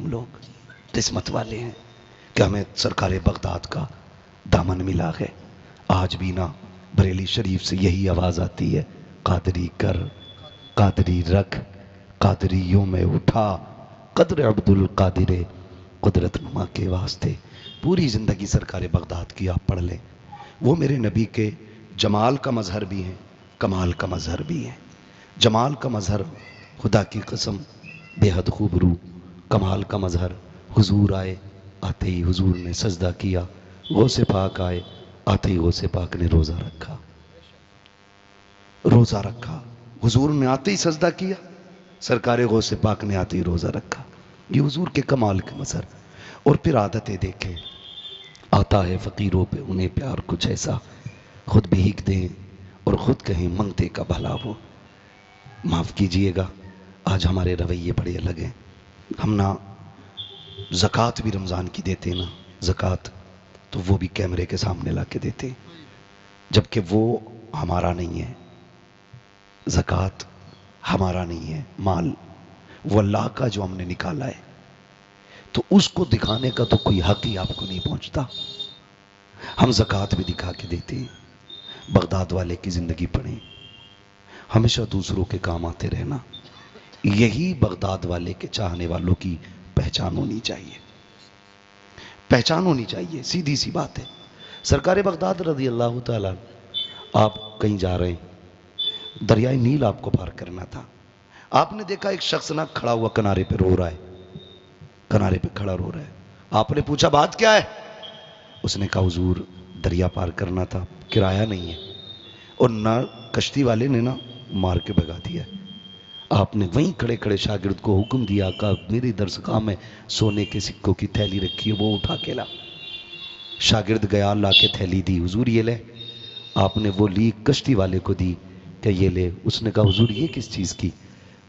ہم لوگ قسمت والے ہیں کہ ہمیں سرکار بغداد کا دامن ملا ہے. آج بھی نا بریلی شریف سے یہی آواز آتی ہے، قادری کر، قادری رکھ، قادریوں میں اٹھا، قدر عبد القادر قدرت نما کے واسطے. پوری زندگی سرکار بغداد کی آپ پڑھ لیں. وہ میرے نبی کے جمال کا مظہر بھی ہیں، کمال کا مظہر بھی ہیں. جمال کا مظہر خدا کی قسم بے حد خوب رو، کمال کا مظہر حضور آئے، آتے ہی حضور نے سجدہ کیا. غوث پاک آئے، آتے ہی غوث پاک نے روزہ رکھا. روزہ رکھا، حضور نے آتے ہی سجدہ کیا، سرکار غوث پاک نے آتے ہی روزہ رکھا. یہ حضور کے کمال کے مظہر. اور پھر عادتیں دیکھیں، آتا ہے فقیروں پہ انہیں پیار کچھ ایسا، خود بھیک دیں اور خود کہیں منگتے کا بھلا ہو. معاف کیجئے گا، آج ہمارے رویے بڑے الگ ہیں. ہم نا زکوٰۃ بھی رمضان کی دیتے نا، زکوٰۃ تو وہ بھی کیمرے کے سامنے لا کے دیتے، جبکہ وہ ہمارا نہیں ہے. زکوٰۃ ہمارا نہیں ہے، مال وہ اللہ کا جو ہم نے نکالا ہے، تو اس کو دکھانے کا تو کوئی حق ہی آپ کو نہیں پہنچتا. ہم زکوٰۃ بھی دکھا کے دیتے ہیں. بغداد والے کی زندگی پڑھیں، ہمیشہ دوسروں کے کام آتے رہنا. یہی بغداد والے کے چاہنے والوں کی پہچان ہونی چاہیے، پہچان ہونی چاہیے. سیدھی سی بات ہے. سرکار بغداد رضی اللہ تعالیٰ، آپ کہیں جا رہے ہیں، دریائے نیل آپ کو پار کرنا تھا. آپ نے دیکھا ایک شخص نہ کھڑا ہوا کنارے پہ رو رہا ہے، کنارے پہ کھڑا رو رہا ہے. آپ نے پوچھا بات کیا ہے؟ اس نے کہا حضور دریا پار کرنا تھا، کرایہ نہیں ہے، اور نہ کشتی والے نے نا مار کے بھگا دیا. آپ نے وہیں کھڑے کھڑے شاگرد کو حکم دیا، کہا میری درسگاہ میں سونے کے سکوں کی تھیلی رکھی ہے، وہ اٹھا کے لا. شاگرد گیا، لا کے تھیلی دی، حضور یہ لے. آپ نے وہ لی، کشتی والے کو دی کہ یہ لے. اس نے کہا حضور یہ کس چیز کی؟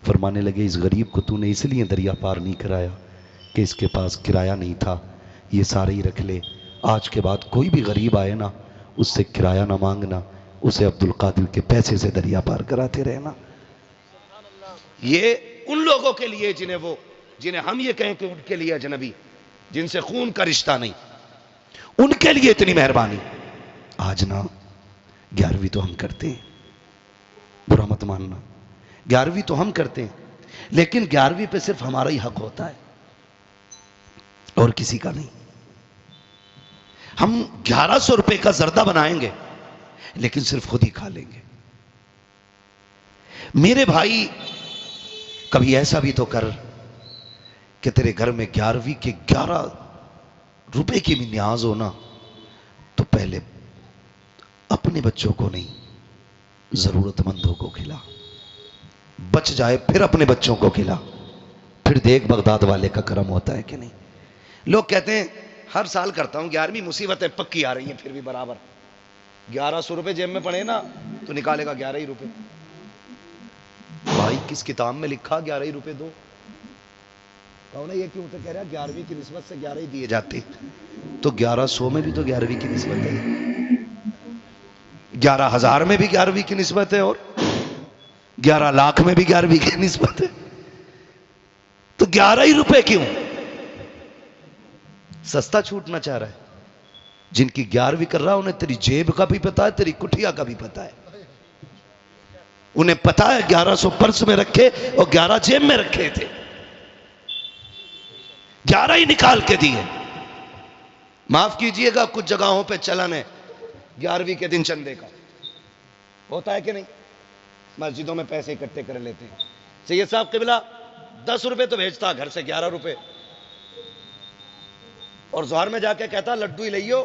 فرمانے لگے اس غریب کو تو نے اس لیے دریا پار نہیں کرایا کہ اس کے پاس کرایہ نہیں تھا، یہ سارے ہی رکھ لے. آج کے بعد کوئی بھی غریب آئے نا، اس سے کرایہ نہ مانگنا، اسے عبد القادر کے پیسے سے دریا پار کراتے رہنا. یہ ان لوگوں کے لیے جنہیں ہم یہ کہیں کہ ان کے لیے اجنبی، جن سے خون کا رشتہ نہیں، ان کے لیے اتنی مہربانی. آج نا 11ویں تو ہم کرتے ہیں، برا مت ماننا، 11ویں تو ہم کرتے ہیں، لیکن 11ویں پہ صرف ہمارا ہی حق ہوتا ہے اور کسی کا نہیں. ہم 1100 روپے کا زردہ بنائیں گے لیکن صرف خود ہی کھا لیں گے. میرے بھائی کبھی ایسا بھی تو کر کہ تیرے گھر میں 11ویں کے 11 روپے کی بھی نیاز ہو نا، تو پہلے اپنے بچوں کو نہیں، ضرورت مندوں کو کھلا. بچ جائے پھر اپنے بچوں کو کھلا، پھر دیکھ بغداد والے کا کرم ہوتا ہے کہ نہیں. لوگ کہتے ہیں ہر سال کرتا ہوں 11ویں، مصیبتیں پکی آ رہی ہیں پھر بھی برابر. 1100 روپے جیب میں پڑے نا تو نکالے گا 11 ہی روپے. بھائی کس کتاب میں لکھا 11 ہی روپے دو؟ کہو نا یہ کیوں؟ تو کہہ رہا 11ویں کی نسبت سے 11 ہی دیے جاتے، تو 1100 میں بھی تو 11ویں کی نسبت ہے، 11,000 میں بھی 11ویں کی نسبت ہے، اور 11 لاکھ میں بھی 11ویں کی نسبت ہے. تو 11 ہی روپے کیوں؟ سستا چھوٹنا چاہ رہا ہے. جن کی 11ویں کر رہا ہے انہیں تیری جیب کا بھی پتا ہے، تیری کٹھیا کا بھی پتا ہے. انہیں پتا ہے 1100 پرس میں رکھے اور 11 جیب میں رکھے تھے، 11 ہی نکال کے دیے. معاف کیجئے گا کچھ جگہوں پہ چلن ہے 11ویں کے دن چندے کا، ہوتا ہے کہ نہیں؟ مسجدوں میں پیسے اکٹھے کر لیتے ہیں. سید صاحب قبلہ 10 روپے تو بھیجتا گھر سے 11 روپے، اور ظہر میں جا کے کہتا لڈو ہی لئیو